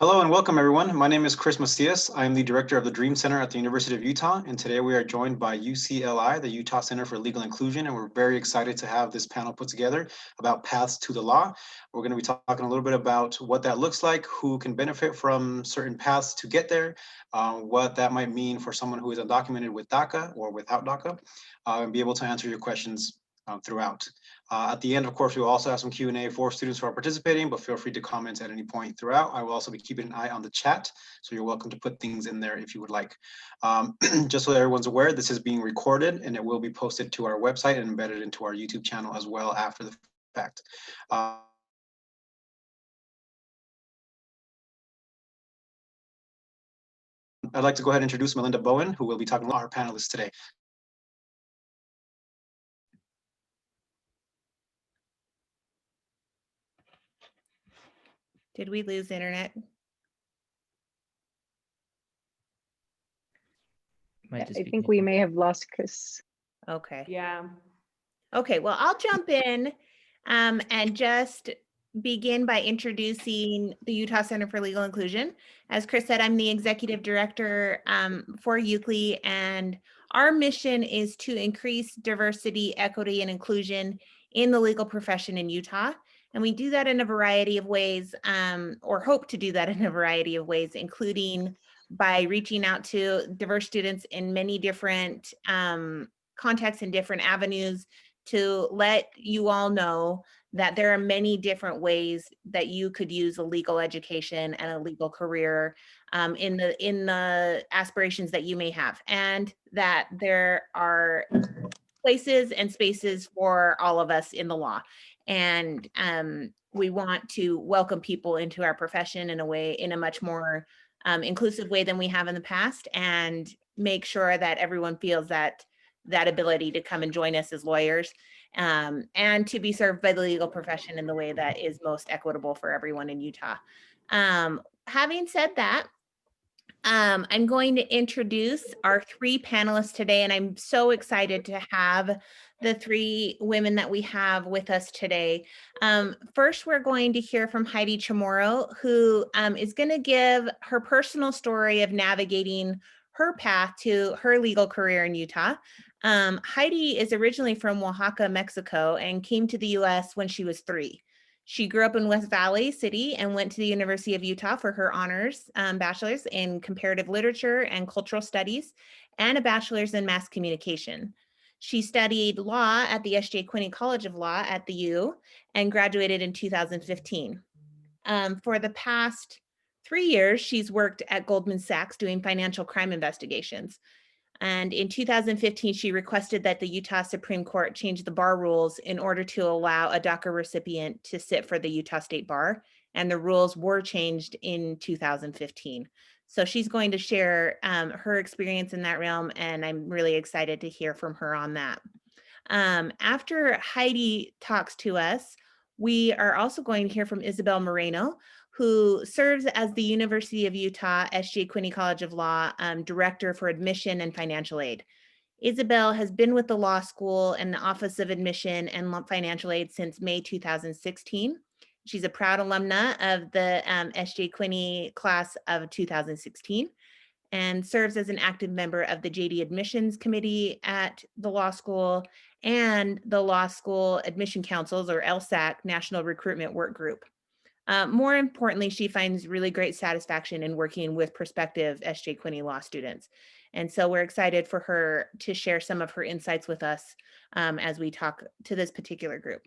Hello and welcome everyone. My name is Xris Macias. I am the director of the Dream Center at the University of Utah, and today we are joined by UCLI, the Utah Center for Legal Inclusion, and we're very excited to have this panel put together about paths to the law. We're going to be talking a little bit about what that looks like, who can benefit from certain paths to get there, what that might mean for someone who is undocumented with DACA or without DACA, and be able to answer your questions throughout. At the end, of course, we will also have some Q&A for students who are participating, but feel free to comment at any point throughout. I will also be keeping an eye on the chat, so you're welcome to put things in there if you would like. Just so everyone's aware, this is being recorded and it will be posted to our website and embedded into our YouTube channel as well after the fact. I'd like to go ahead and introduce Melinda Bowen, who will be talking to our panelists today. Did we lose internet? I think we may have lost Chris. Okay. Yeah. Okay, well, I'll jump in and just begin by introducing the Utah Center for Legal Inclusion. As Chris said, I'm the executive director for UCLI, and our mission is to increase diversity, equity, and inclusion in the legal profession in Utah. And we do that in a variety of ways, or hope to do that in a variety of ways, including by reaching out to diverse students in many different contexts and different avenues to let you all know that there are many different ways that you could use a legal education and a legal career in the aspirations that you may have, and that there are places and spaces for all of us in the law. And we want to welcome people into our profession in a much more inclusive way than we have in the past, and make sure that everyone feels that ability to come and join us as lawyers, and to be served by the legal profession in the way that is most equitable for everyone in Utah. Having said that, I'm going to introduce our three panelists today, and I'm so excited to have the three women that we have with us today. First, we're going to hear from Heidi Chamorro, who is going to give her personal story of navigating her path to her legal career in Utah. Heidi is originally from Oaxaca, Mexico, and came to the US when she was 3. She grew up in West Valley City and went to the University of Utah for her honors bachelor's in comparative literature and cultural studies, and a bachelor's in mass communication. She studied law at the S.J. Quinney College of Law at the U and graduated in 2015. For the past 3 years, she's worked at Goldman Sachs doing financial crime investigations. And in 2015, she requested that the Utah Supreme Court change the bar rules in order to allow a DACA recipient to sit for the Utah State Bar. And the rules were changed in 2015. So she's going to share her experience in that realm, and I'm really excited to hear from her on that. After Heidi talks to us, we are also going to hear from ISABEL Moreno, who serves as the University of Utah S.J. Quinney College of Law Director for Admission and Financial Aid. ISABEL has been with the law school and the Office of Admission and Financial Aid since May 2016. She's a proud alumna of the S.J. Quinney class of 2016 and serves as an active member of the JD Admissions Committee at the law school and the Law School Admission Councils, or LSAC, National Recruitment Work Group. More importantly, she finds really great satisfaction in working with prospective S.J. Quinney law students. And so we're excited for her to share some of her insights with us as we talk to this particular group.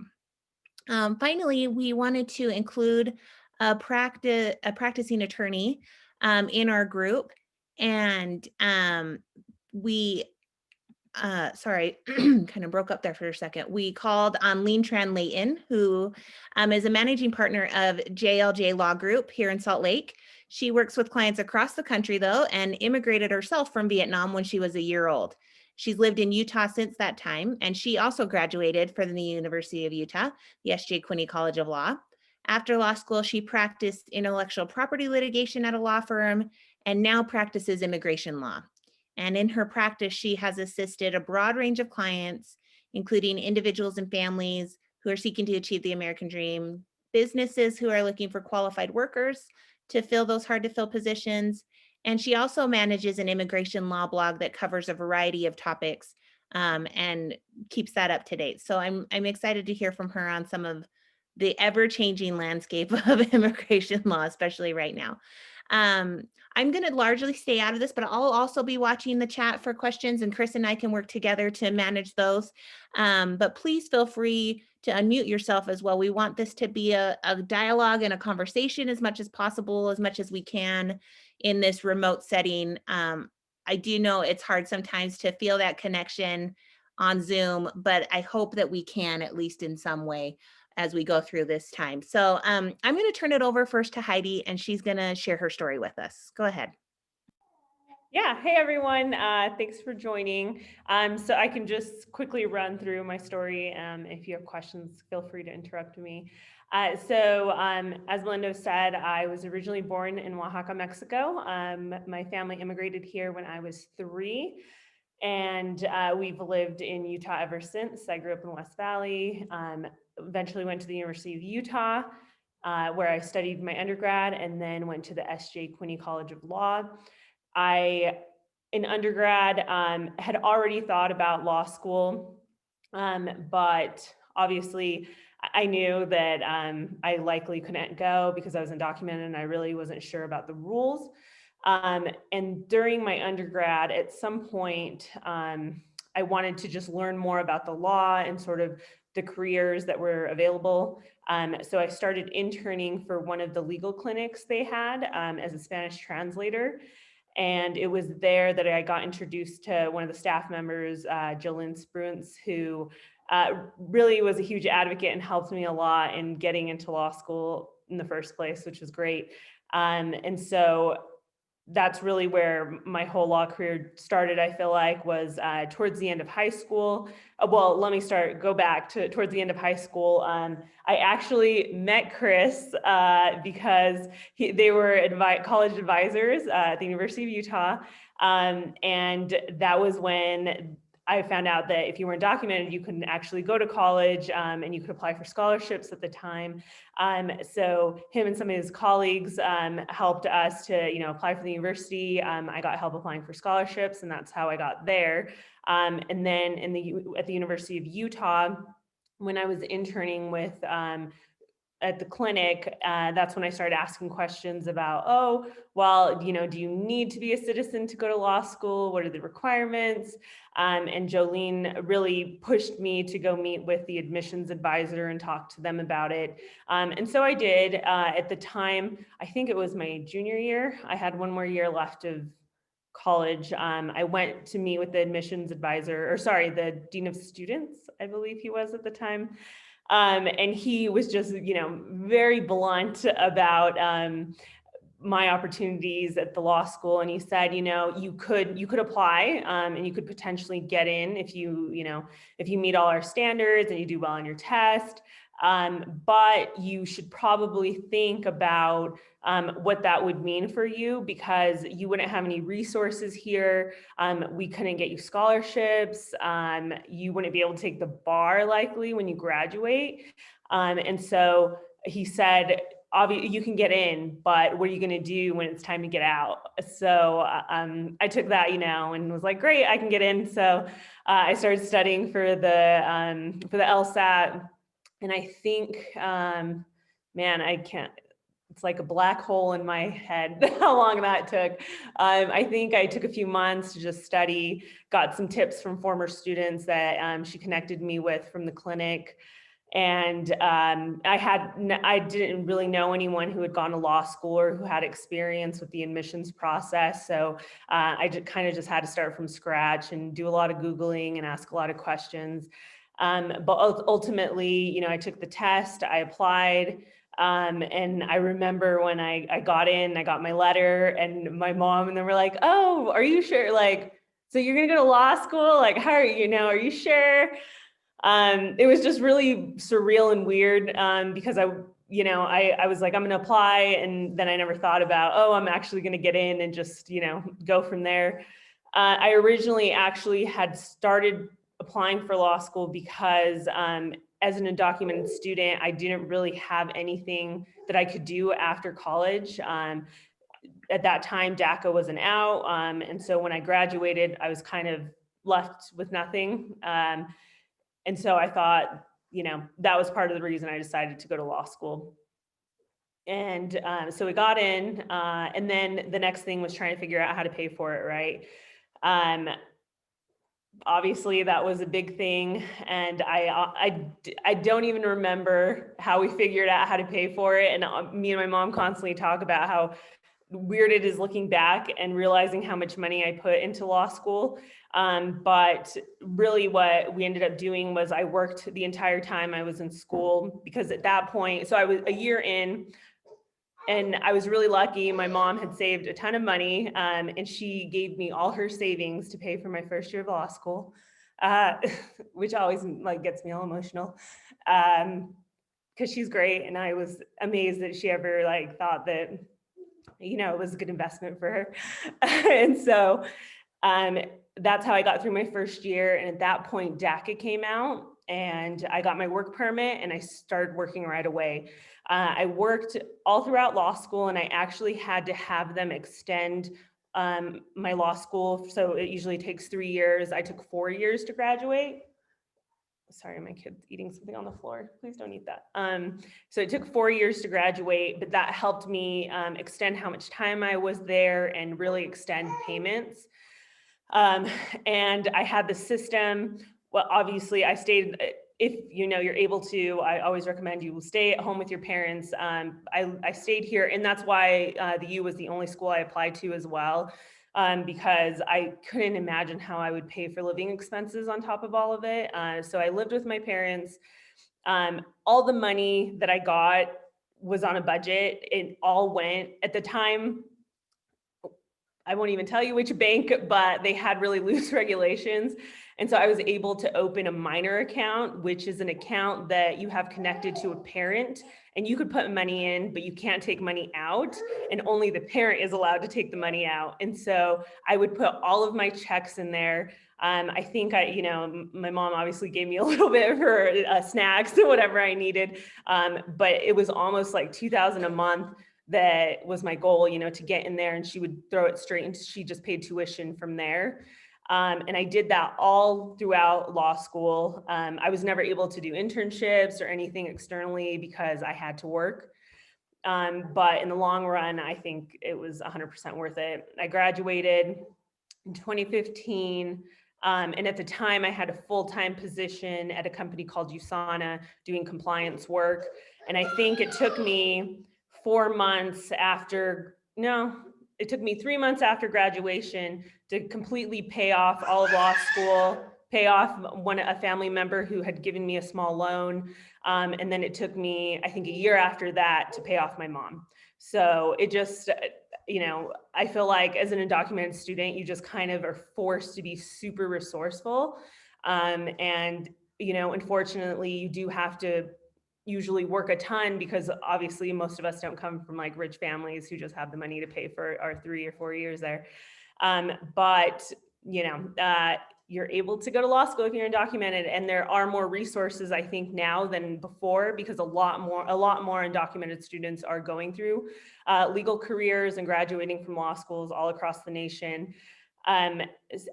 Finally, we wanted to include a practicing attorney in our group. And sorry, kind of broke up there for a second. We called on Lean Tran Layton, who is a managing partner of JLJ Law Group here in Salt Lake. She works with clients across the country, though, and immigrated herself from Vietnam when she was a year old. She's lived in Utah since that time, and she also graduated from the University of Utah, the S.J. Quinney College of Law. After law school, she practiced intellectual property litigation at a law firm and now practices immigration law. And in her practice, she has assisted a broad range of clients, including individuals and families who are seeking to achieve the American dream, businesses who are looking for qualified workers to fill those hard to fill positions. And she also manages an immigration law blog that covers a variety of topics and keeps that up to date. So I'm excited to hear from her on some of the ever-changing landscape of immigration law, especially right now. I'm going to largely stay out of this, but I'll also be watching the chat for questions, and Chris and I can work together to manage those. But please feel free to unmute yourself as well. We want this to be a dialogue and a conversation as much as possible, as much as we can in this remote setting. I do know it's hard sometimes to feel that connection on Zoom, but I hope that we can, at least in some way, as we go through this time. So I'm going to turn it over first to Heidi, and she's going to share her story with us. Go ahead. Yeah, hey everyone, thanks for joining. So I can just quickly run through my story. If you have questions, feel free to interrupt me. As Melinda said, I was originally born in Oaxaca, Mexico. My family immigrated here when I was 3. And we've lived in Utah ever since. I grew up in West Valley, eventually went to the University of Utah, where I studied my undergrad, and then went to the S.J. Quinney College of Law. In undergrad, had already thought about law school, but obviously I knew that I likely couldn't go because I was undocumented and I really wasn't sure about the rules. And during my undergrad, at some point, I wanted to just learn more about the law and sort of the careers that were available. So I started interning for one of the legal clinics they had as a Spanish translator. And it was there that I got introduced to one of the staff members, Jolynn Spruance, who really was a huge advocate and helped me a lot in getting into law school in the first place, which was great. And so that's really where my whole law career started, I feel like, was towards the end of high school. Well, let me go back to towards the end of high school. I actually met Chris because they were college advisors at the University of Utah. And that was when I found out that if you weren't documented, you couldn't actually go to college and you could apply for scholarships at the time. So him and some of his colleagues helped us to, apply for the university. I got help applying for scholarships, and that's how I got there. And then at the University of Utah, when I was interning with at the clinic, that's when I started asking questions about, do you need to be a citizen to go to law school? What are the requirements? And Jolene really pushed me to go meet with the admissions advisor and talk to them about it. And so I did. At the time, I think it was my junior year. I had one more year left of college. I went to meet with the admissions advisor, the dean of students, I believe he was at the time. And he was just, very blunt about my opportunities at the law school. And he said, you could apply and you could potentially get in if you meet all our standards and you do well on your test. But you should probably think about what that would mean for you, because you wouldn't have any resources here. We couldn't get you scholarships. You wouldn't be able to take the bar likely when you graduate. And so he said, obviously you can get in, but what are you going to do when it's time to get out? So I took that, and was like, great, I can get in. So I started studying for the LSAT. And I think, I can't, it's like a black hole in my head, how long that took. I think I took a few months to just study, got some tips from former students that she connected me with from the clinic. And I didn't really know anyone who had gone to law school or who had experience with the admissions process. So I kind of just had to start from scratch and do a lot of Googling and ask a lot of questions. But ultimately, I took the test, I applied, and I remember when I got in, I got my letter, and my mom and they were like, oh, are you sure? Like, so you're gonna go to law school? Like, how are you, are you sure? It was just really surreal and weird because I was like, I'm gonna apply, and then I never thought about, I'm actually gonna get in and just, go from there. I originally actually had started applying for law school because as an undocumented student, I didn't really have anything that I could do after college. At that time, DACA wasn't out. And so when I graduated, I was kind of left with nothing. And so I thought, that was part of the reason I decided to go to law school. And so we got in, and then the next thing was trying to figure out how to pay for it, right? Obviously that was a big thing, and I don't even remember how we figured out how to pay for it. And me and my mom constantly talk about how weird it is looking back and realizing how much money I put into law school. But really what we ended up doing was I worked the entire time I was in school, because at that point, so I was a year in, and I was really lucky. My mom had saved a ton of money, and she gave me all her savings to pay for my first year of law school, which always gets me all emotional, because she's great. And I was amazed that she ever thought that, it was a good investment for her. And so that's how I got through my first year. And at that point, DACA came out, and I got my work permit, and I started working right away. I worked all throughout law school, and I actually had to have them extend my law school. So it usually takes 3 years. I took 4 years to graduate. Sorry, my kid's eating something on the floor. Please don't eat that. So it took 4 years to graduate, but that helped me extend how much time I was there and really extend payments. And I had the system. Well, obviously I stayed, if you're able to, I always recommend you stay at home with your parents. I stayed here, and that's why the U was the only school I applied to as well, because I couldn't imagine how I would pay for living expenses on top of all of it. So I lived with my parents. All the money that I got was on a budget. It all went, at the time, I won't even tell you which bank, but they had really loose regulations. And so I was able to open a minor account, which is an account that you have connected to a parent, and you could put money in, but you can't take money out, and only the parent is allowed to take the money out. And so I would put all of my checks in there. I think my mom obviously gave me a little bit for snacks or whatever I needed. But it was almost like $2,000 a month. That was my goal, to get in there, and she would throw it straight, and she just paid tuition from there. And I did that all throughout law school. I was never able to do internships or anything externally because I had to work. But in the long run, I think it was 100% worth it. I graduated in 2015. And at the time I had a full-time position at a company called USANA doing compliance work. And I think it took me 4 months after, no, it took me 3 months after graduation to completely pay off all of law school, pay off a family member who had given me a small loan. And then it took me, I think, a year after that to pay off my mom. So it just, I feel like as an undocumented student, you just kind of are forced to be super resourceful. And, unfortunately, you do have to usually work a ton, because obviously most of us don't come from rich families who just have the money to pay for our 3 or 4 years there. But you're able to go to law school if you're undocumented, and there are more resources, I think, now than before, because a lot more undocumented students are going through legal careers and graduating from law schools all across the nation.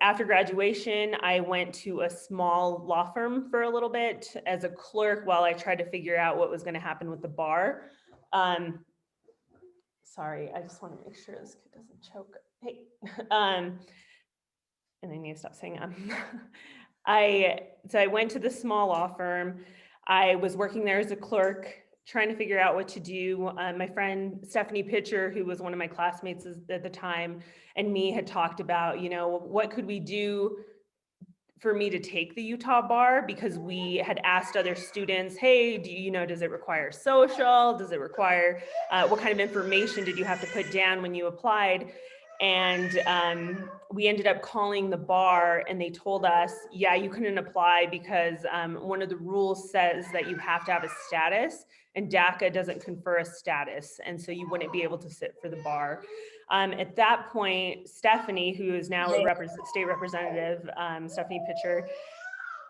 After graduation, I went to a small law firm for a little bit as a clerk while I tried to figure out what was going to happen with the bar. Sorry, I just want to make sure this kid doesn't choke. Hey, and I need to stop saying So I went to the small law firm. I was working there as a clerk, trying to figure out what to do. My friend Stephanie Pitcher, who was one of my classmates at the time, and me had talked about, what could we do for me to take the Utah bar, because we had asked other students, hey, does it require social? Does it require, what kind of information did you have to put down when you applied? And we ended up calling the bar, and they told us, yeah, you couldn't apply because one of the rules says that you have to have a status, and DACA doesn't confer a status. And so you wouldn't be able to sit for the bar. At that point, Stephanie, who is now a state representative, Stephanie Pitcher,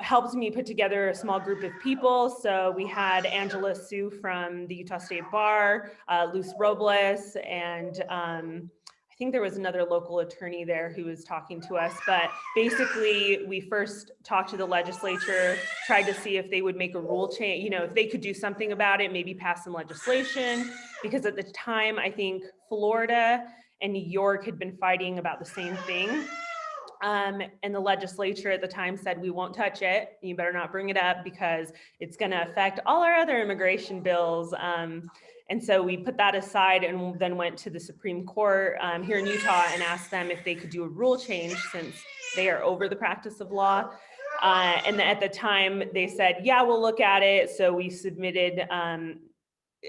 helped me put together a small group of people. So we had Angela Sue from the Utah State Bar, Luz Robles, and I think there was another local attorney there who was talking to us. But basically, we first talked to the legislature, tried to see if they would make a rule change, if they could do something about it, maybe pass some legislation, because at the time, I think Florida and New York had been fighting about the same thing. And the legislature at the time said, we won't touch it. You better not bring it up because it's going to affect all our other immigration bills. And so we put that aside and then went to the Supreme Court here in Utah and asked them if they could do a rule change since they are over the practice of law. And at the time they said, yeah, we'll look at it. So we submitted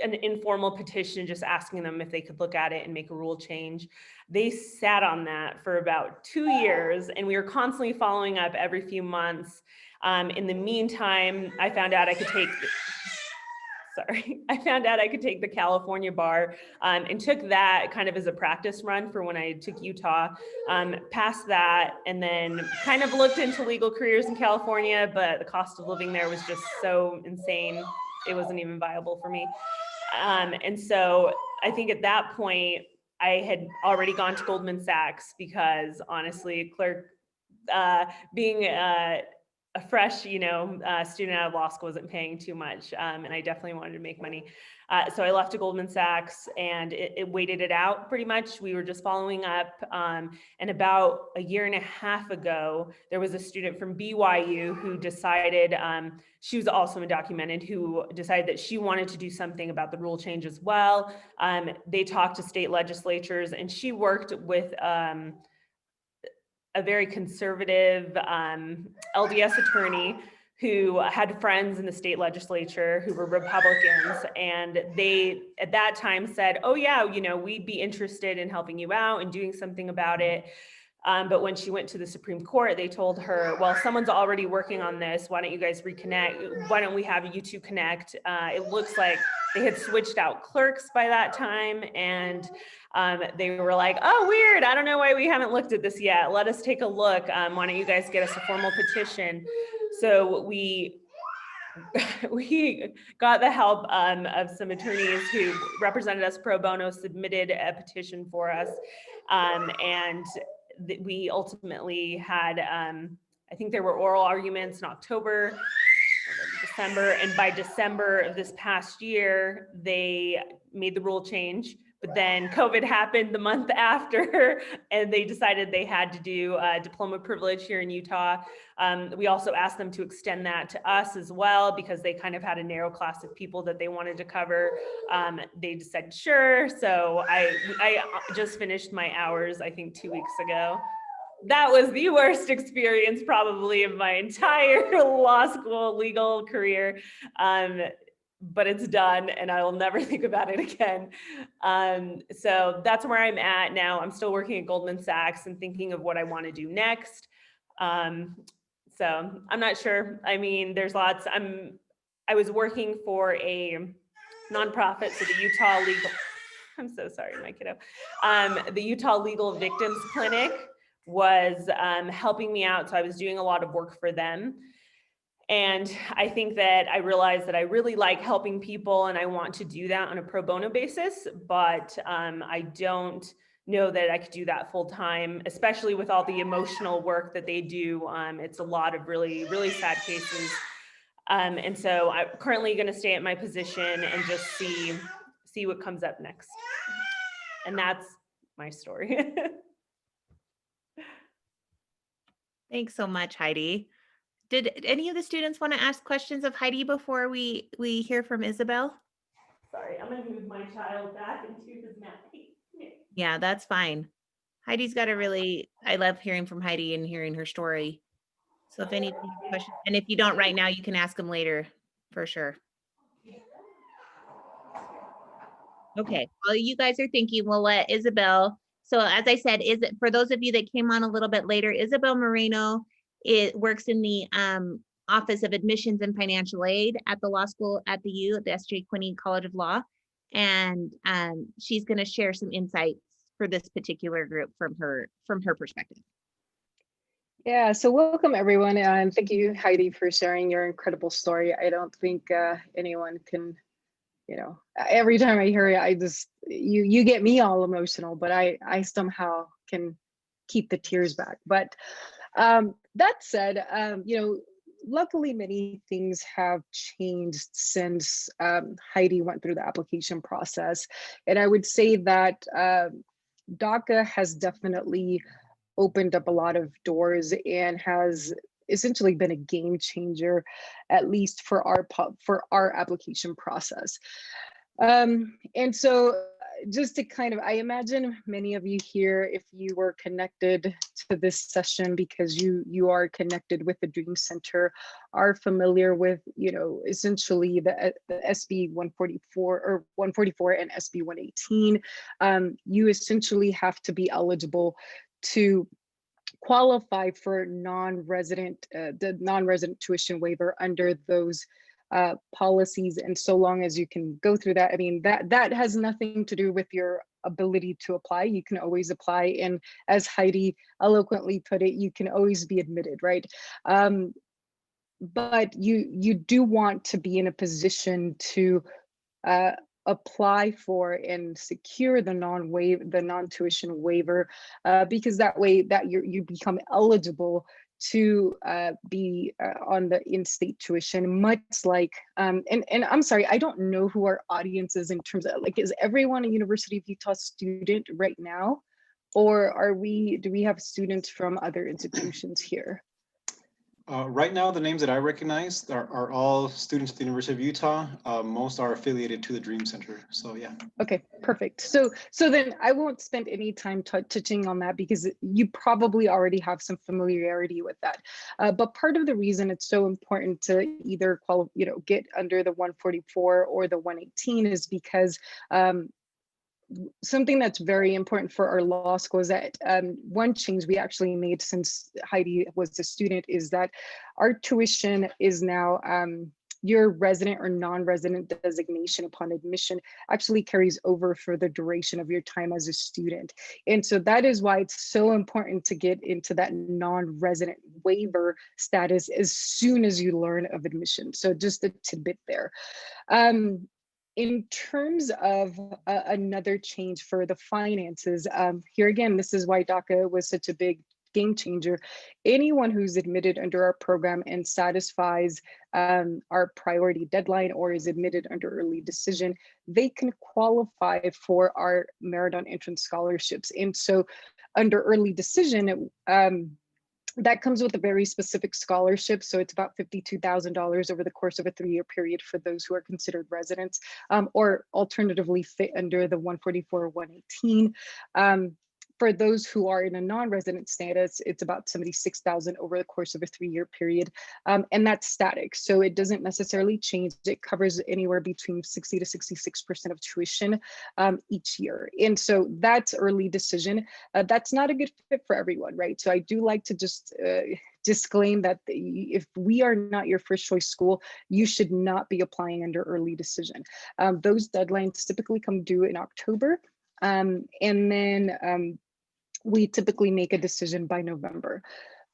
an informal petition just asking them if they could look at it and make a rule change. They sat on that for about 2 years, and we were constantly following up every few months. In the meantime, I found out I could take the California bar and took that kind of as a practice run for when I took Utah, passed that, and then kind of looked into legal careers in California, but the cost of living there was just so insane. It wasn't even viable for me. And so I think at that point, I had already gone to Goldman Sachs because honestly, being a fresh, student out of law school wasn't paying too much. And I definitely wanted to make money. So I left to Goldman Sachs and it waited it out pretty much. We were just following up. And about a year and a half ago, there was a student from BYU who decided, she was also undocumented, who decided that she wanted to do something about the rule change as well. They talked to state legislatures and she worked with a very conservative LDS attorney who had friends in the state legislature who were Republicans. And they, at that time said, oh yeah, we'd be interested in helping you out and doing something about it. But when she went to the Supreme Court, they told her, well, someone's already working on this. Why don't you guys reconnect? Why don't we have you two connect? It looks like they had switched out clerks by that time. And they were like, oh, weird. I don't know why we haven't looked at this yet. Let us take a look. Why don't you guys get us a formal petition? So we got the help of some attorneys who represented us pro bono, submitted a petition for us. And we ultimately had, I think there were oral arguments in October, December, and by December of this past year, they made the rule change. But then COVID happened the month after, and they decided they had to do a diploma privilege here in Utah. We also asked them to extend that to us as well, because they kind of had a narrow class of people that they wanted to cover. They just said, sure. So I just finished my hours, I think 2 weeks ago. That was the worst experience probably of my entire law school legal career. But it's done and I will never think about it again. So that's where I'm at now. I'm still working at Goldman Sachs and thinking of what I want to do next. So I'm not sure. I mean, there's lots. I was working for a nonprofit, so the Utah Legal, I'm so sorry, my kiddo. The Utah Legal Victims Clinic was helping me out. So I was doing a lot of work for them. And I think that I realized that I really like helping people and I want to do that on a pro bono basis, but I don't know that I could do that full time, especially with all the emotional work that they do. It's a lot of really, really sad cases. And so I'm currently going to stay at my position and just see what comes up next. And that's my story. Thanks so much, Heidi. Did any of the students want to ask questions of Heidi before we hear from Isabel? Sorry, I'm going to move my child back into his mat. Yeah, that's fine. Heidi's got a really, I love hearing from Heidi and hearing her story. So if any questions, and if you don't right now, you can ask them later for sure. Okay, while you guys are thinking, we'll let Isabel. So as I said, for those of you that came on a little bit later, Isabel Moreno, it works in the Office of Admissions and Financial Aid at the law school at the U, at the S.J. Quinney College of Law. And she's going to share some insights for this particular group from her perspective. Yeah, so welcome everyone, and thank you, Heidi, for sharing your incredible story. I don't think anyone can, every time I hear it, I just, you get me all emotional, but I somehow can keep the tears back. But that said, luckily many things have changed since Heidi went through the application process. And I would say that DACA has definitely opened up a lot of doors and has essentially been a game changer, at least for our application process. And so just to kind of, I imagine many of you here, if you were connected to this session because you are connected with the Dream Center, are familiar with, essentially the SB 144 or 144 and SB 118. You essentially have to be eligible to qualify for the non-resident tuition waiver under those policies. And so long as you can go through that, I mean, that has nothing to do with your ability to apply. You can always apply. And as Heidi eloquently put it, you can always be admitted, right? But you do want to be in a position to apply for and secure the non-tuition waiver, because that way that you become eligible to be on the in-state tuition, much like and I'm sorry, I don't know who our audience is in terms of, like, is everyone a University of Utah student right now, or do we have students from other institutions here? Right now, the names that I recognize are all students at the University of Utah. Most are affiliated to the Dream Center. So yeah. Okay, perfect. So then I won't spend any time touching on that because you probably already have some familiarity with that. But part of the reason it's so important to either get under the 144 or the 118 is because something that's very important for our law school is that one change we actually made since Heidi was a student is that our tuition is now your resident or non-resident designation upon admission actually carries over for the duration of your time as a student. And so that is why it's so important to get into that non-resident waiver status as soon as you learn of admission. So just a tidbit there. In terms of another change for the finances, here again, this is why DACA was such a big game changer. Anyone who's admitted under our program and satisfies our priority deadline or is admitted under early decision, they can qualify for our merit on entrance scholarships. And so under early decision, that comes with a very specific scholarship. So it's about $52,000 over the course of a 3-year period for those who are considered residents, or alternatively fit under the 144 or 118. For those who are in a non-resident status, it's about $76,000 over the course of a 3-year period. And that's static. So it doesn't necessarily change. It covers anywhere between 60 to 66% of tuition each year. And so that's early decision. That's not a good fit for everyone, right? So I do like to just disclaim that if we are not your first choice school, you should not be applying under early decision. Those deadlines typically come due in October. And then we typically make a decision by November.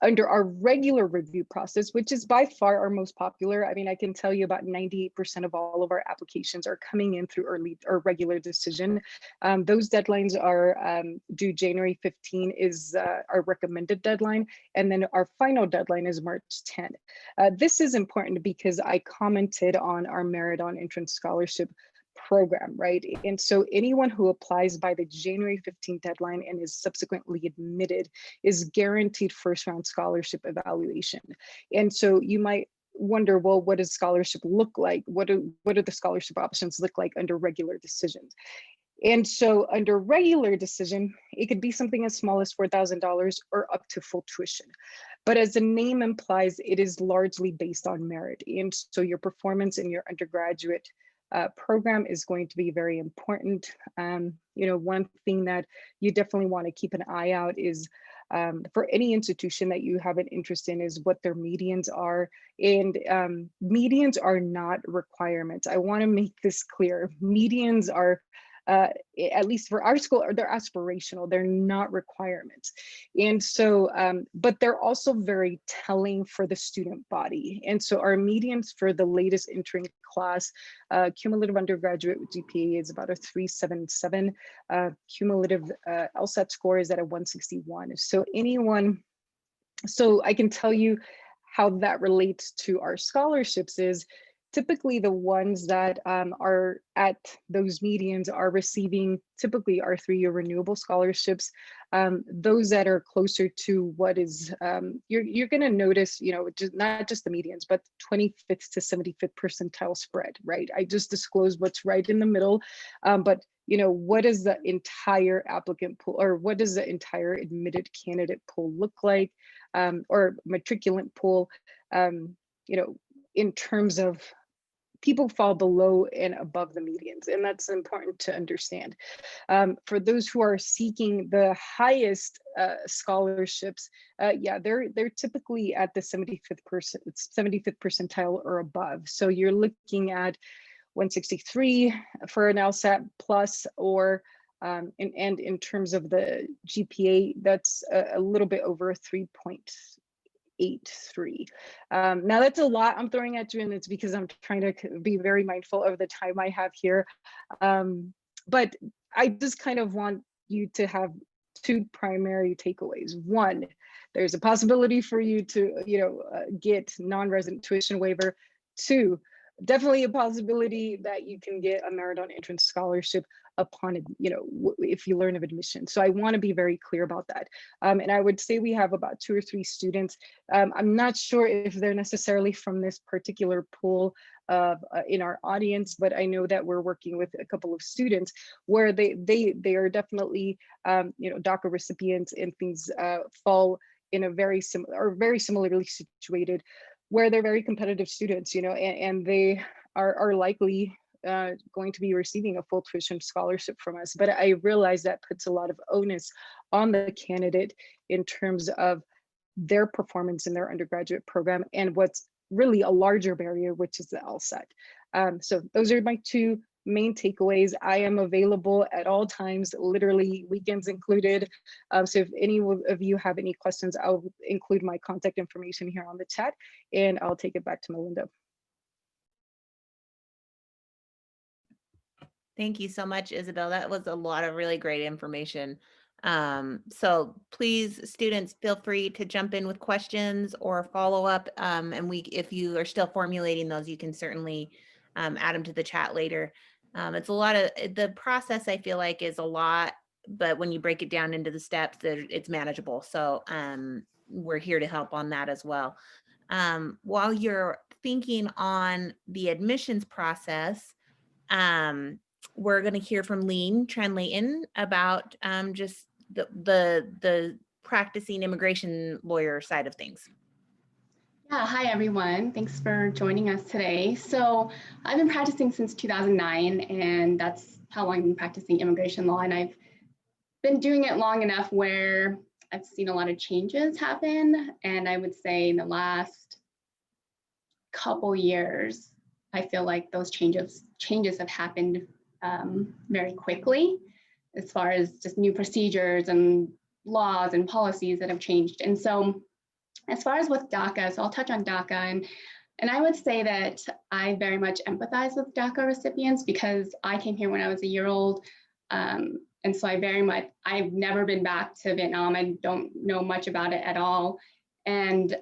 Under our regular review process, which is by far our most popular, I mean, I can tell you about 98% of all of our applications are coming in through early or regular decision. Those deadlines are due January 15 is our recommended deadline. And then our final deadline is March 10. This is important because I commented on our merit on entrance scholarship program, right? And so anyone who applies by the January 15th deadline and is subsequently admitted is guaranteed first round scholarship evaluation. And so you might wonder, well, what does scholarship look like? What do the scholarship options look like under regular decisions? And so under regular decision, it could be something as small as $4,000 or up to full tuition. But as the name implies, it is largely based on merit. And so your performance in your undergraduate program is going to be very important. One thing that you definitely want to keep an eye out is for any institution that you have an interest in is what their medians are. And medians are not requirements. I want to make this clear. Medians are at least for our school, they're aspirational, they're not requirements. And so, but they're also very telling for the student body. And so our medians for the latest entering class, cumulative undergraduate GPA is about a 377, cumulative LSAT score is at a 161. So I can tell you how that relates to our scholarships is typically the ones that are at those medians are receiving typically our 3-year renewable scholarships. Those that are closer to what is, you're gonna notice, not just the medians, but 25th to 75th percentile spread, right? I just disclosed what's right in the middle, but what does the entire applicant pool or what does the entire admitted candidate pool look like, or matriculant pool, in terms of people fall below and above the medians, and that's important to understand. For those who are seeking the highest scholarships, they're typically at the 75th percentile or above. So you're looking at 163 for an LSAT plus, or and in terms of the GPA, that's a little bit over 3.83. Now that's a lot I'm throwing at you, and it's because I'm trying to be very mindful of the time I have here. But I just kind of want you to have 2 primary takeaways. One, there's a possibility for you to, get non-resident tuition waiver. 2, definitely a possibility that you can get a merit on entrance scholarship upon, if you learn of admission. So I want to be very clear about that. And I would say we have about 2 or 3 students. I'm not sure if they're necessarily from this particular pool of in our audience, but I know that we're working with a couple of students where they are definitely, DACA recipients, and things fall in a very similarly situated, where they're very competitive students, and they are likely going to be receiving a full tuition scholarship from us. But I realize that puts a lot of onus on the candidate in terms of their performance in their undergraduate program and what's really a larger barrier, which is the LSAT. So those are my 2 main takeaways. I am available at all times, literally weekends included. So if any of you have any questions, I'll include my contact information here on the chat, and I'll take it back to Melinda. Thank you so much, Isabel. That was a lot of really great information. So please, students, feel free to jump in with questions or follow up. And if you are still formulating those, you can certainly add them to the chat later. It's a lot of, the process I feel like is a lot, but when you break it down into the steps, it's manageable. So we're here to help on that as well. While you're thinking on the admissions process, we're going to hear from Lean Tran-Layton about just the practicing immigration lawyer side of things. Yeah, hi everyone. Thanks for joining us today. So I've been practicing since 2009, and that's how long I've been practicing immigration law. And I've been doing it long enough where I've seen a lot of changes happen. And I would say in the last couple years, I feel like those changes have happened very quickly, as far as just new procedures and laws and policies that have changed. And so as far as with DACA, so I'll touch on DACA, and I would say that I very much empathize with DACA recipients because I came here when I was a year old. And so I've never been back to Vietnam. I don't know much about it at all. And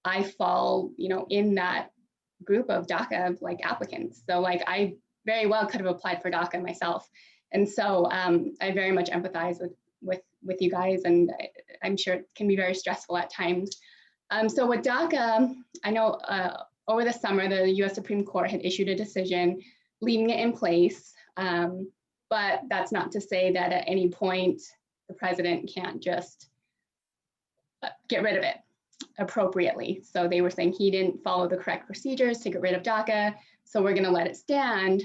I fall, in that group of DACA applicants. So I very well could have applied for DACA myself. And so I very much empathize with you guys, and I'm sure it can be very stressful at times. So with DACA, I know over the summer, the US Supreme Court had issued a decision leaving it in place, but that's not to say that at any point the president can't just get rid of it appropriately. So they were saying he didn't follow the correct procedures to get rid of DACA, so we're gonna let it stand,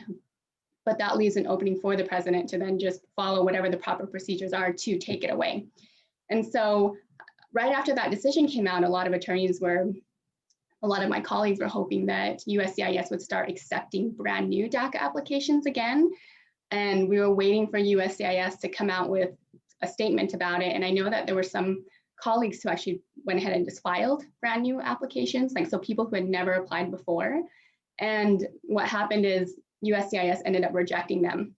but that leaves an opening for the president to then just follow whatever the proper procedures are to take it away. And so right after that decision came out, a lot of my colleagues were hoping that USCIS would start accepting brand new DACA applications again. And we were waiting for USCIS to come out with a statement about it. And I know that there were some colleagues who actually went ahead and just filed brand new applications, like so people who had never applied before. And what happened is USCIS ended up rejecting them.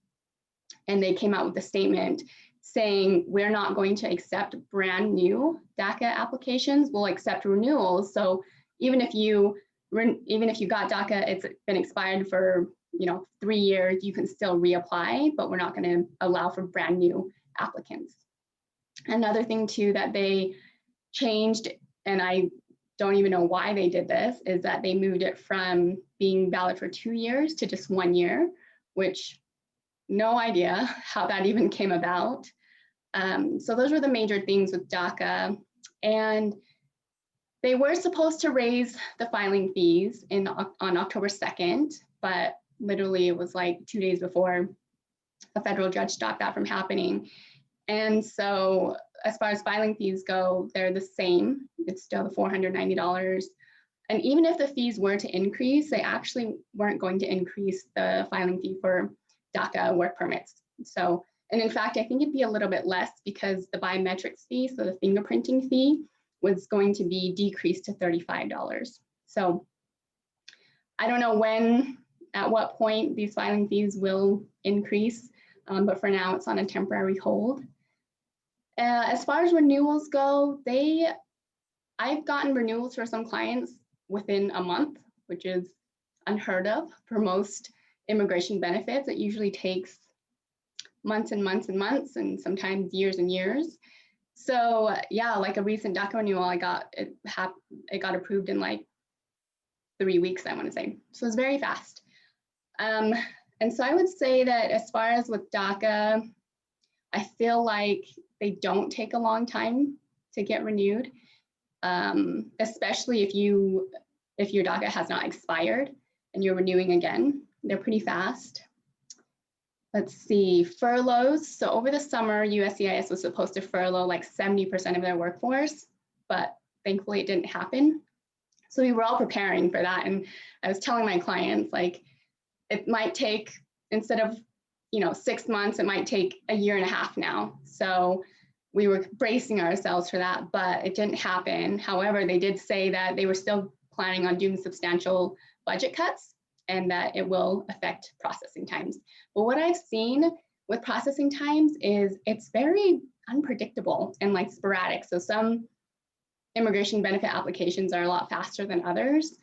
And they came out with a statement saying, we're not going to accept brand new DACA applications, we'll accept renewals. So even if you got DACA, it's been expired for 3 years, you can still reapply, but we're not going to allow for brand new applicants. Another thing too that they changed, and I don't even know why they did this, is that they moved it from being valid for 2 years to just 1 year, which no idea how that even came about. So those were the major things with DACA. And they were supposed to raise the filing fees on October 2nd, but literally it was like 2 days before a federal judge stopped that from happening. And so as far as filing fees go, they're the same. It's still the $490. And even if the fees were to increase, they actually weren't going to increase the filing fee for DACA work permits. So, and in fact, I think it'd be a little bit less because the biometrics fee, so the fingerprinting fee, was going to be decreased to $35. So I don't know at what point these filing fees will increase, but for now it's on a temporary hold. As far as renewals go, I've gotten renewals for some clients within a month, which is unheard of for most immigration benefits. It usually takes months and months and months, and sometimes years and years. So yeah, like a recent DACA renewal, it got approved in like 3 weeks, I want to say. So it's very fast. And so I would say that as far as with DACA, I feel like they don't take a long time to get renewed, especially if your DACA has not expired and you're renewing again. They're pretty fast. Let's see, furloughs. So over the summer, USCIS was supposed to furlough like 70% of their workforce, but thankfully it didn't happen. So we were all preparing for that. And I was telling my clients, like, it might take, instead of 6 months, it might take 1.5 years now. So we were bracing ourselves for that, but it didn't happen. However, they did say that they were still planning on doing substantial budget cuts and that it will affect processing times. But what I've seen with processing times is it's very unpredictable and like sporadic. So some immigration benefit applications are a lot faster than others.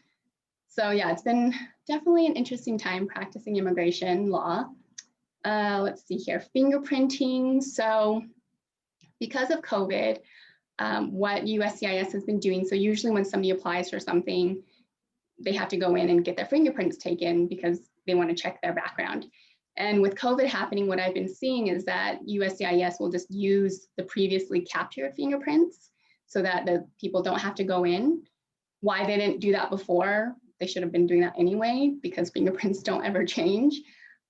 So yeah, it's been definitely an interesting time practicing immigration law. Let's see here, fingerprinting. So because of COVID, what USCIS has been doing, so usually when somebody applies for something, they have to go in and get their fingerprints taken because they want to check their background. And with COVID happening, what I've been seeing is that USCIS will just use the previously captured fingerprints so that the people don't have to go in. Why they didn't do that before, they should have been doing that anyway, because fingerprints don't ever change.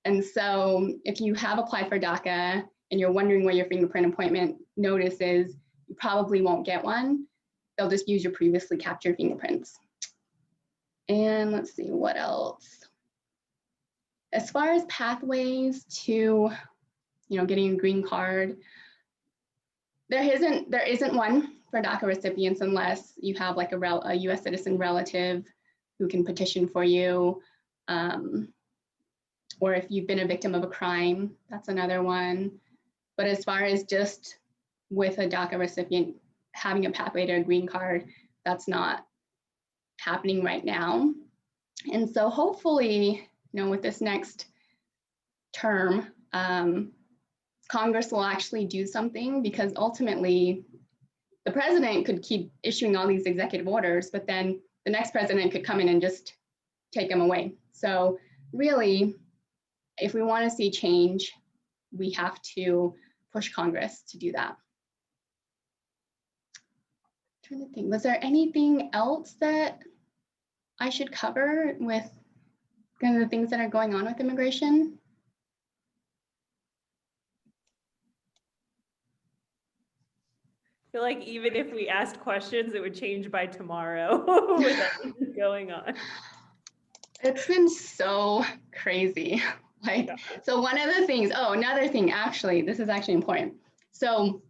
And so if you have applied for DACA and you're wondering where your fingerprint appointment notice is, you probably won't get one. They'll just use your previously captured fingerprints. And let's see, what else? As far as pathways to, getting a green card, there isn't one for DACA recipients unless you have like a US citizen relative who can petition for you, or if you've been a victim of a crime, that's another one. But as far as just with a DACA recipient having a pathway to a green card, that's not happening right now. And so hopefully, with this next term, Congress will actually do something, because ultimately the president could keep issuing all these executive orders, but then the next president could come in and just take them away. So really, if we want to see change, we have to push Congress to do that. I'm trying to think, was there anything else that I should cover with kind of the things that are going on with immigration? I feel like even if we asked questions, it would change by tomorrow with everything going on. It's been so crazy. Like, so one of the things, oh, another thing, actually, this is actually important. So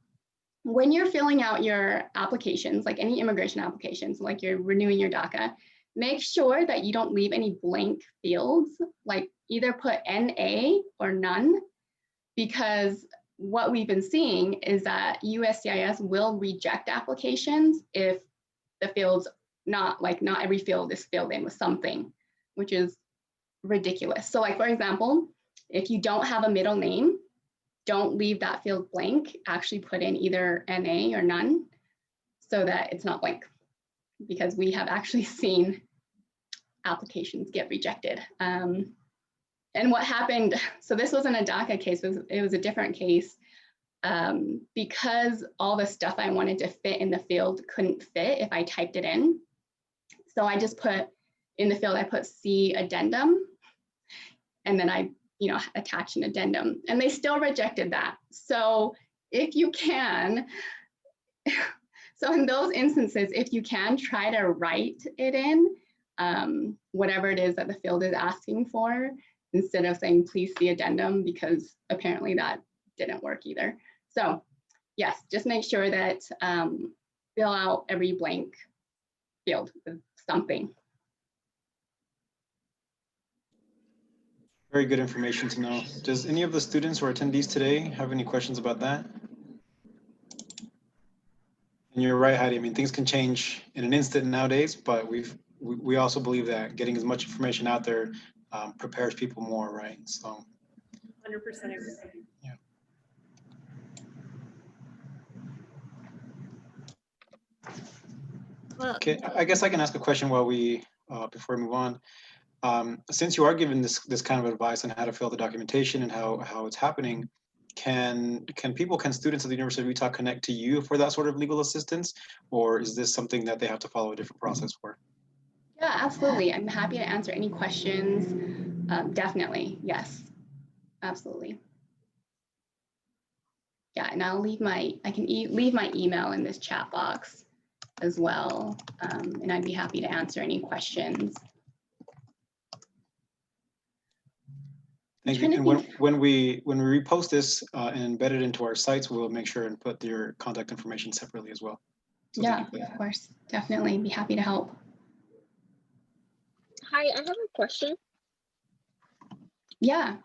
when you're filling out your applications, like any immigration applications, like you're renewing your DACA, make sure that you don't leave any blank fields, like either put NA or none, because what we've been seeing is that USCIS will reject applications if the fields not every field is filled in with something, which is ridiculous. So like, for example, if you don't have a middle name, don't leave that field blank. Actually put in either NA or none so that it's not blank, because we have actually seen applications get rejected. And what happened, so this wasn't a DACA case, it was a different case, because all the stuff I wanted to fit in the field couldn't fit if I typed it in. So I just put in the field, I put C addendum, and then I attach an addendum, and they still rejected that. So if you can, so in those instances, if you can, try to write it in, whatever it is that the field is asking for, instead of saying, please see addendum, because apparently that didn't work either. So yes, just make sure that fill out every blank field with something. Very good information to know. Does any of the students or attendees today have any questions about that? And you're right, Heidi. I mean, things can change in an instant nowadays, but we also believe that getting as much information out there prepares people more, right? So 100% agree. Yeah. Well, Okay, I guess I can ask a question while we before we move on. Since you are given this kind of advice on how to fill the documentation and how it's happening, can students at the University of Utah connect to you for that sort of legal assistance, or is this something that they have to follow a different process for? Yeah, absolutely. I'm happy to answer any questions. Definitely, yes, absolutely. Yeah, and I'll leave leave my email in this chat box as well, and I'd be happy to answer any questions. Thank you. And when we repost this and embed it into our sites, we'll make sure and put your contact information separately as well. So yeah, of course, definitely be happy to help. Hi, I have a question. Yeah.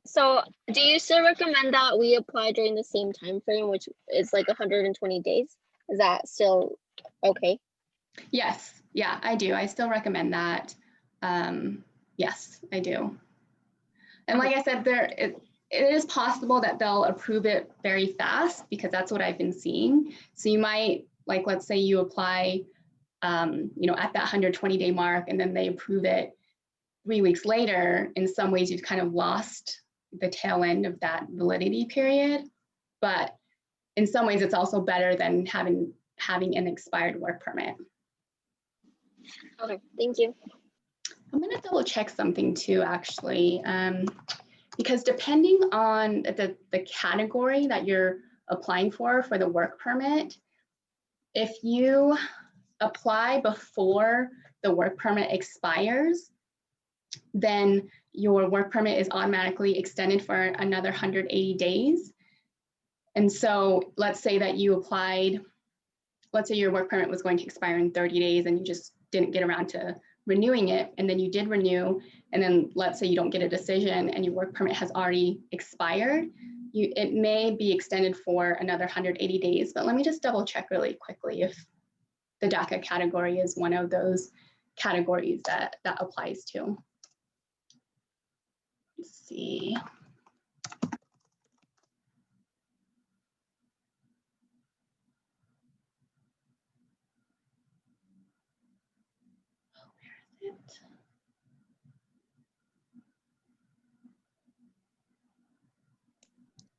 So do you still recommend that we apply during the same time frame, which is like 120 days? Is that still okay? Yes. Yeah, I do. I still recommend that. Yes, I do. And like I said, it is possible that they'll approve it very fast, because that's what I've been seeing. So you might, like, let's say you apply, at that 120-day mark, and then they approve it 3 weeks later. In some ways, you've kind of lost the tail end of that validity period. But in some ways, it's also better than having an expired work permit. Okay, thank you. I'm going to double check something too, actually, because depending on the category that you're applying for the work permit, if you apply before the work permit expires, then your work permit is automatically extended for another 180 days. And so let's say that you applied, let's say your work permit was going to expire in 30 days and you just didn't get around to renewing it, and then you did renew, and then let's say you don't get a decision and your work permit has already expired, it may be extended for another 180 days. But let me just double check really quickly if the DACA category is one of those categories that applies to. Let's see. Where is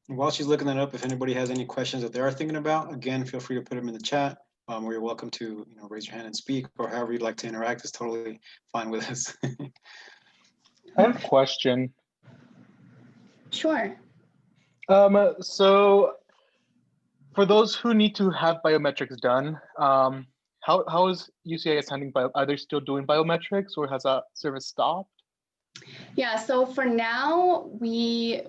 it? While she's looking that up, if anybody has any questions that they are thinking about, again, feel free to put them in the chat. Where you're welcome to raise your hand and speak, or however you'd like to interact is totally fine with us. I have a question. Sure. So for those who need to have biometrics done, how is UCIS handling are they still doing biometrics, or has that service stopped? Yeah, so for now,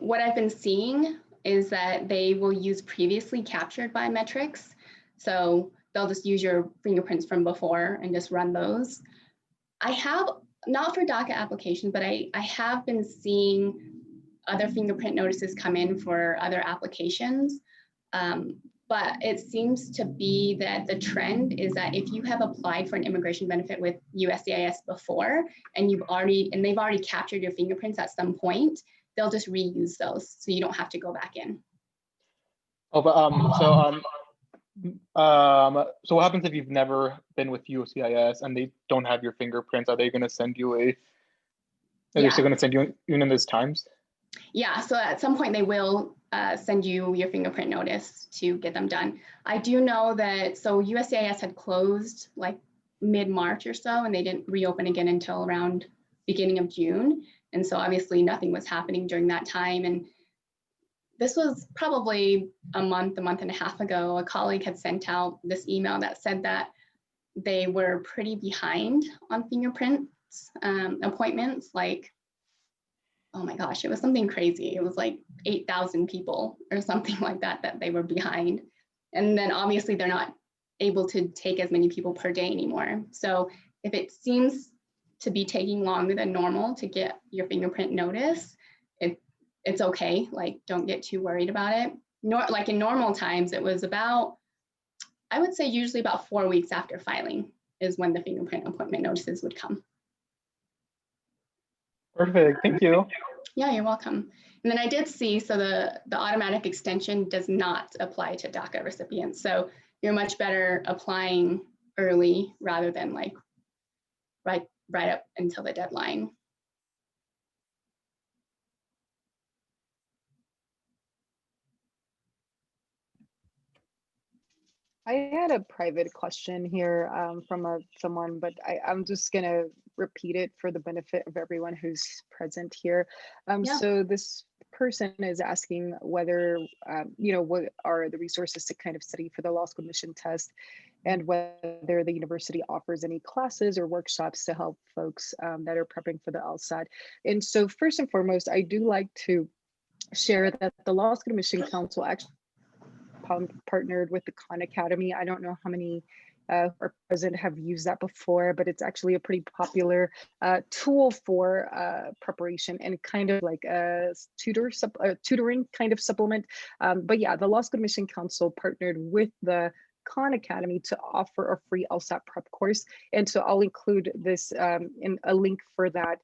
what I've been seeing is that they will use previously captured biometrics. So they'll just use your fingerprints from before and just run those. I have, not for DACA applications, but I have been seeing other fingerprint notices come in for other applications. But it seems to be that the trend is that if you have applied for an immigration benefit with USCIS before and they've already captured your fingerprints at some point, they'll just reuse those so you don't have to go back in. Oh, but so what happens if you've never been with UCIS and they don't have your fingerprints? Are they going to send you are they still going to send you even in those times? Yeah, so at some point they will send you your fingerprint notice to get them done. I do know that, so USCIS had closed like mid-March or so, and they didn't reopen again until around beginning of June. And so obviously nothing was happening during that time. And this was probably a month and a half ago, a colleague had sent out this email that said that they were pretty behind on fingerprints appointments, like, oh my gosh, it was something crazy. It was like 8,000 people or something like that they were behind. And then obviously they're not able to take as many people per day anymore. So if it seems to be taking longer than normal to get your fingerprint notice, it's okay. Like, don't get too worried about it. Like in normal times, it was about, I would say usually about 4 weeks after filing is when the fingerprint appointment notices would come. Perfect, thank you. Yeah, you're welcome. And then I did see, so the automatic extension does not apply to DACA recipients. So you're much better applying early rather than like right up until the deadline. I had a private question here from someone, but I'm just gonna repeat it for the benefit of everyone who's present here. Yeah. So this person is asking whether, what are the resources to kind of study for the law school admission test, and whether the university offers any classes or workshops to help folks that are prepping for the LSAT. And so first and foremost, I do like to share that the Law School Admission Council actually partnered with the Khan Academy. I don't know how many are present have used that before, but it's actually a pretty popular tool for preparation and kind of like a tutoring kind of supplement. But yeah, the Law School Admission Council partnered with the Khan Academy to offer a free LSAT prep course. And so I'll include this in a link for that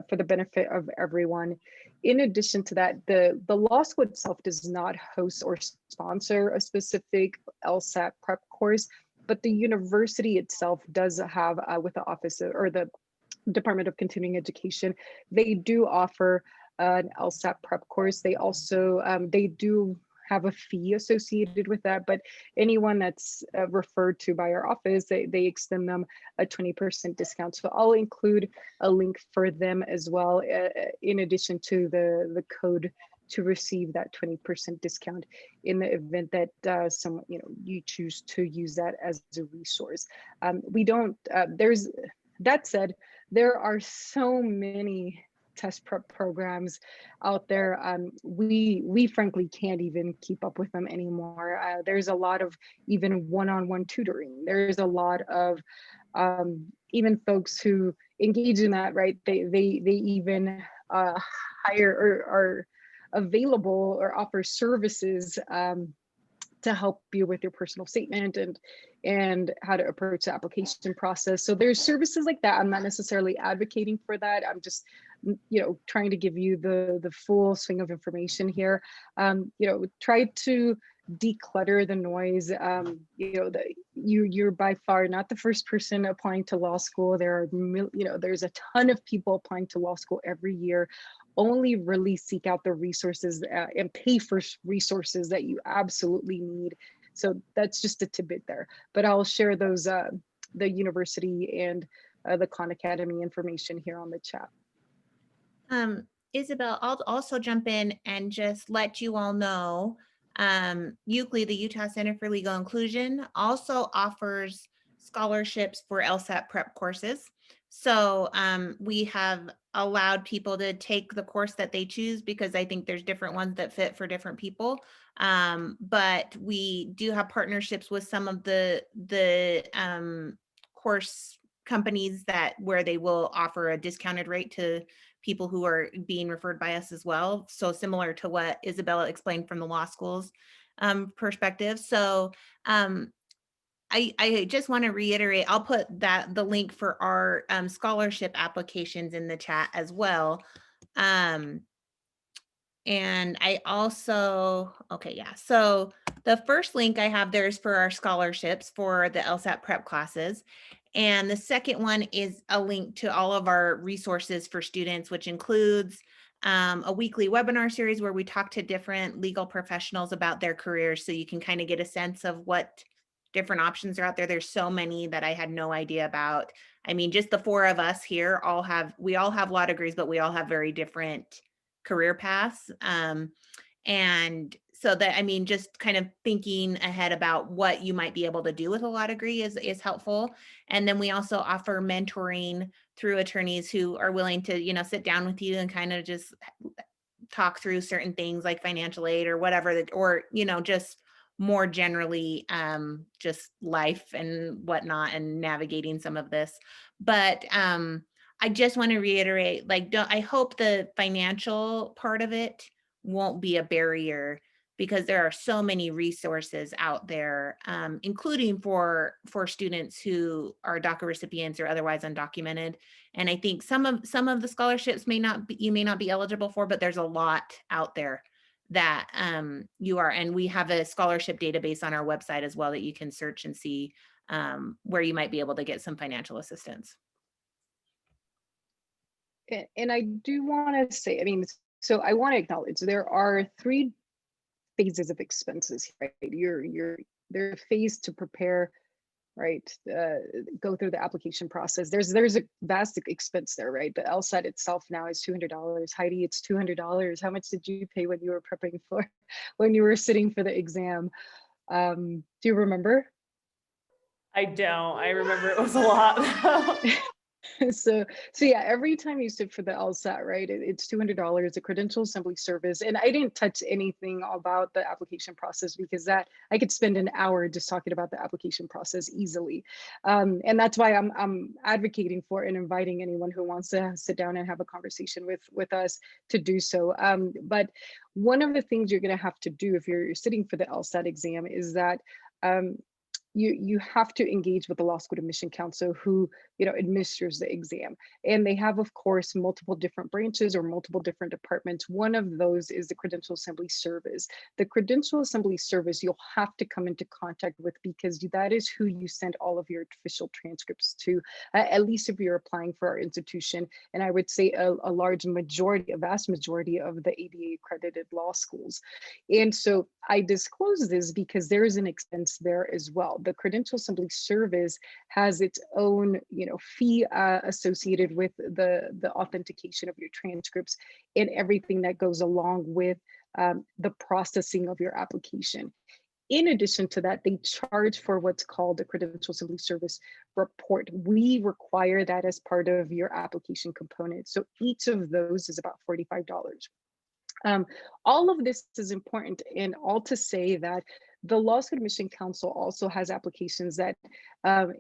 for the benefit of everyone. In addition to that, the law school itself does not host or sponsor a specific LSAT prep course, but the university itself does have with the office or the Department of Continuing Education, they do offer an LSAT prep course. They also, they do have a fee associated with that, but anyone that's referred to by our office, they extend them a 20% discount. So I'll include a link for them as well, in addition to the code to receive that 20% discount in the event that you choose to use that as a resource. We don't, that said, there are so many test prep programs out there. We frankly can't even keep up with them anymore. There's a lot of even one-on-one tutoring. There's a lot of even folks who engage in that, right? They even hire or are available or offer services to help you with your personal statement and how to approach the application process. So there's services like that. I'm not necessarily advocating for that. I'm just, trying to give you the full swing of information here. Try to declutter the noise. You're by far not the first person applying to law school. There's a ton of people applying to law school every year. Only really seek out the resources and pay for resources that you absolutely need. So that's just a tidbit there, but I'll share those, the university and the Khan Academy information here on the chat. Isabel, I'll also jump in and just let you all know, UCLI, the Utah Center for Legal Inclusion, also offers scholarships for LSAT prep courses. So we have allowed people to take the course that they choose because I think there's different ones that fit for different people. But we do have partnerships with some of the course companies where they will offer a discounted rate to people who are being referred by us as well. So similar to what Isabella explained from the law school's perspective. So I just want to reiterate, I'll put the link for our scholarship applications in the chat as well. And I also, okay, yeah. So the first link I have there is for our scholarships for the LSAT prep classes. And the second one is a link to all of our resources for students, which includes a weekly webinar series where we talk to different legal professionals about their careers. So you can kind of get a sense of what different options are out there. There's so many that I had no idea about. I mean, just the four of us here we all have law degrees, but we all have very different career paths. And so that, I mean, just kind of thinking ahead about what you might be able to do with a law degree is helpful. And then we also offer mentoring through attorneys who are willing to, sit down with you and kind of just talk through certain things like financial aid or whatever, or, just more generally, just life and whatnot and navigating some of this. But I just want to reiterate, I hope the financial part of it won't be a barrier because there are so many resources out there, including for students who are DACA recipients or otherwise undocumented. And I think some of the scholarships you may not be eligible for, but there's a lot out there that you are. And we have a scholarship database on our website as well that you can search and see where you might be able to get some financial assistance. And I do want to say, so I want to acknowledge there are 3 phases of expenses, right? There's a phase to prepare, right? Go through the application process. There's a vast expense there, right? The LSAT itself now is $200. Heidi, it's $200. How much did you pay when you were prepping when you were sitting for the exam? Do you remember? I don't. I remember it was a lot. So yeah, every time you sit for the LSAT, right, it's $200, a credential assembly service. And I didn't touch anything about the application process because that I could spend an hour just talking about the application process easily. And that's why I'm advocating for and inviting anyone who wants to sit down and have a conversation with us to do so. But one of the things you're going to have to do if you're sitting for the LSAT exam is that you have to engage with the Law School Admission Council who administers the exam. And they have, of course, multiple different branches or multiple different departments. One of those is the Credential Assembly Service. The Credential Assembly Service you'll have to come into contact with because that is who you send all of your official transcripts to, at least if you're applying for our institution. And I would say a vast majority of the ABA accredited law schools. And so I disclose this because there is an expense there as well. The Credential Assembly Service has its own, fee associated with the authentication of your transcripts and everything that goes along with the processing of your application. In addition to that, they charge for what's called the Credential Assembly Service report. We require that as part of your application component. So each of those is about $45. All of this is important, and all to say that the Law School Admission Council also has applications that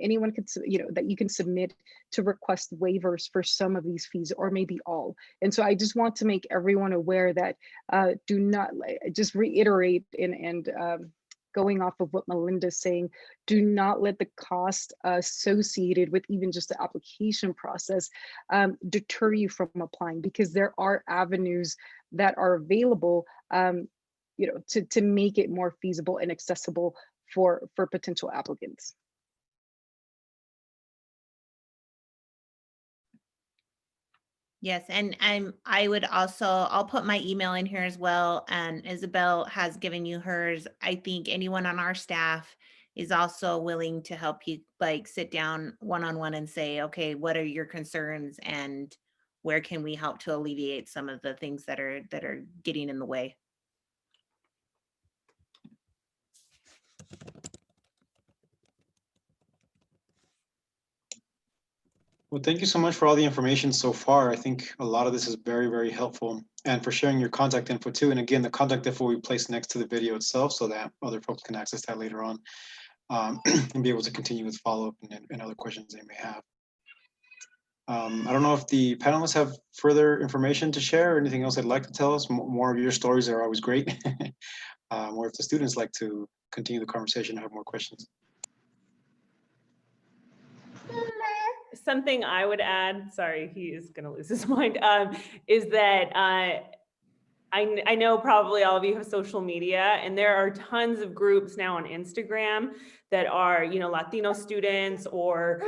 anyone could, that you can submit to request waivers for some of these fees or maybe all. And so I just want to make everyone aware that do not, just reiterate and going off of what Melinda's saying, do not let the cost associated with even just the application process deter you from applying, because there are avenues that are available to make it more feasible and accessible for potential applicants. Yes, and I would also, I'll put my email in here as well. And Isabel has given you hers. I think anyone on our staff is also willing to help you sit down one-on-one and say, okay, what are your concerns and where can we help to alleviate some of the things that are getting in the way. Well, thank you so much for all the information so far. I think a lot of this is very, very helpful, and for sharing your contact info too. And again, the contact info we place next to the video itself so that other folks can access that later on, and be able to continue with follow-up and other questions they may have. I don't know if the panelists have further information to share or anything else they'd like to tell us. More of your stories are always great. Or if the students like to continue the conversation and have more questions. Something I would add, sorry, he is going to lose his mind, is that I know probably all of you have social media, and there are tons of groups now on Instagram that are, you know, Latino students or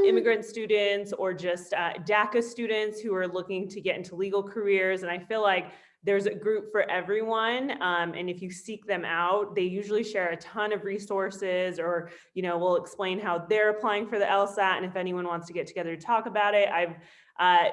immigrant students or just DACA students who are looking to get into legal careers. And I feel like there's a group for everyone. And if you seek them out, they usually share a ton of resources, or, you know, will explain how they're applying for the LSAT. And if anyone wants to get together to talk about it, I've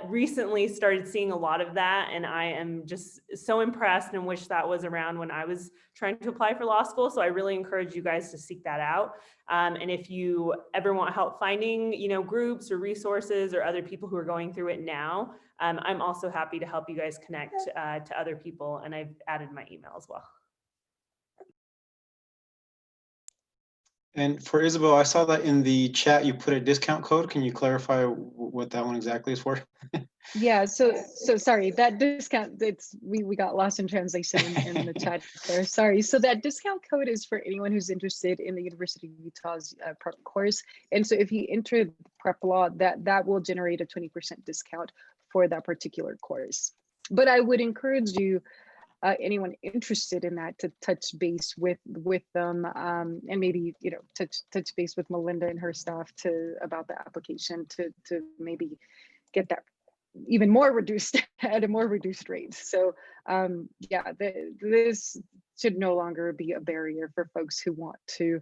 recently started seeing a lot of that, and I am just so impressed and wish that was around when I was trying to apply for law school. So I really encourage you guys to seek that out. And if you ever want help finding, you know, groups or resources or other people who are going through it now, I'm also happy to help you guys connect to other people, and I've added my email as well. And for Isabel, I saw that in the chat you put a discount code. Can you clarify what that one exactly is for? Yeah, so sorry, that discount, we got lost in translation in the chat there, sorry. So that discount code is for anyone who's interested in the University of Utah's prep course. And so if you enter prep law, that will generate a 20% discount for that particular course. But I would encourage you, anyone interested in that, to touch base with them, and maybe, you know, touch base with Melinda and her staff about the application to maybe get that even more reduced at a more reduced rate. So yeah, this should no longer be a barrier for folks who want to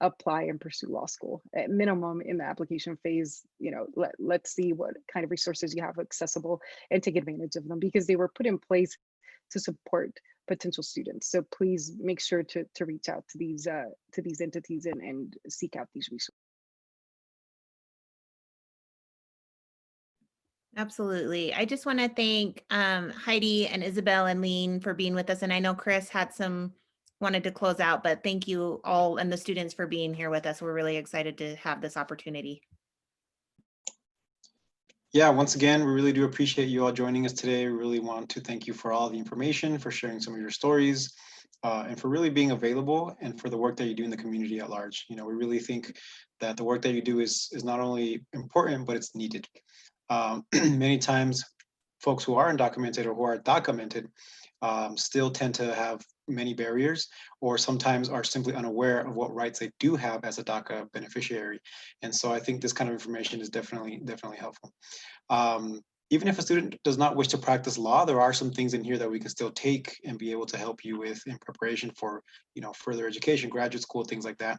apply and pursue law school. At minimum, in the application phase, you know, let's see what kind of resources you have accessible and take advantage of them, because they were put in place to support potential students. So please make sure to reach out to these entities and seek out these resources. Absolutely. I just want to thank Heidi and Isabel and Lean for being with us. And I know Chris wanted to close out, but thank you all and the students for being here with us. We're really excited to have this opportunity. Yeah, once again, we really do appreciate you all joining us today. We really want to thank you for all the information, for sharing some of your stories, and for really being available, and for the work that you do in the community at large. You know, we really think that the work that you do is not only important, but it's needed. Many times, folks who are undocumented or who are documented still tend to have many barriers, or sometimes are simply unaware of what rights they do have as a DACA beneficiary. And so I think this kind of information is definitely helpful. Even if a student does not wish to practice law, there are some things in here that we can still take and be able to help you with in preparation for, you know, further education, graduate school, things like that.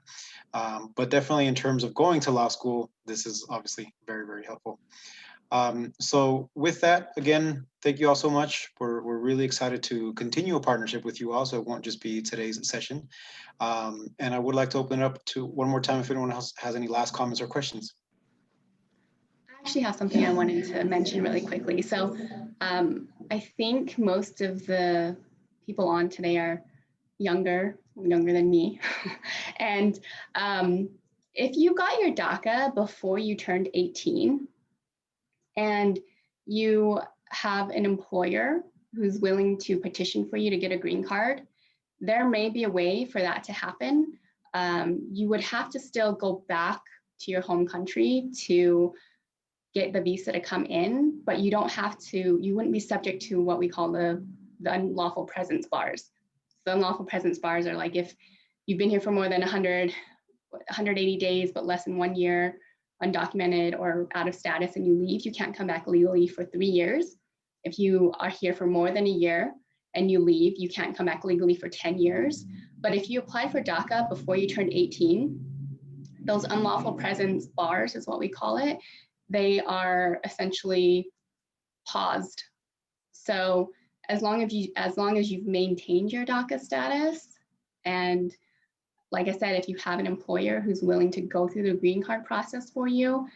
But definitely in terms of going to law school, this is obviously very, very helpful. So with that, again, thank you all so much. We're really excited to continue a partnership with you all, so it won't just be today's session. And I would like to open it up to one more time if anyone else has any last comments or questions. I actually have something I wanted to mention really quickly. So I think most of the people on today are younger than me. And if you got your DACA before you turned 18, and you have an employer who's willing to petition for you to get a green card, there may be a way for that to happen. You would have to still go back to your home country to get the visa to come in, but you don't have to, you wouldn't be subject to what we call the unlawful presence bars. The unlawful presence bars are like if you've been here for more than 180 days, but less than 1 year, undocumented or out of status, and you leave, you can't come back legally for 3 years. If you are here for more than a year and you leave, you can't come back legally for 10 years. But if you apply for DACA before you turned 18, those unlawful presence bars is what we call it. They are essentially paused. So as long as you've maintained your DACA status, and like I said, if you have an employer who's willing to go through the green card process for you,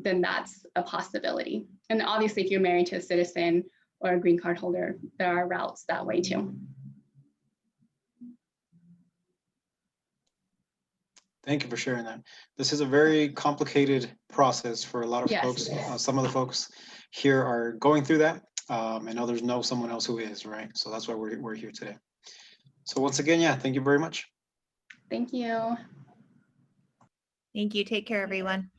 then that's a possibility. And obviously, if you're married to a citizen or a green card holder, there are routes that way too. Thank you for sharing that. This is a very complicated process for a lot of Yes. folks. Some of the folks here are going through that, and others know someone else who is, right? So that's why we're here today. So once again, yeah, thank you very much. Thank you. Thank you. Take care, everyone.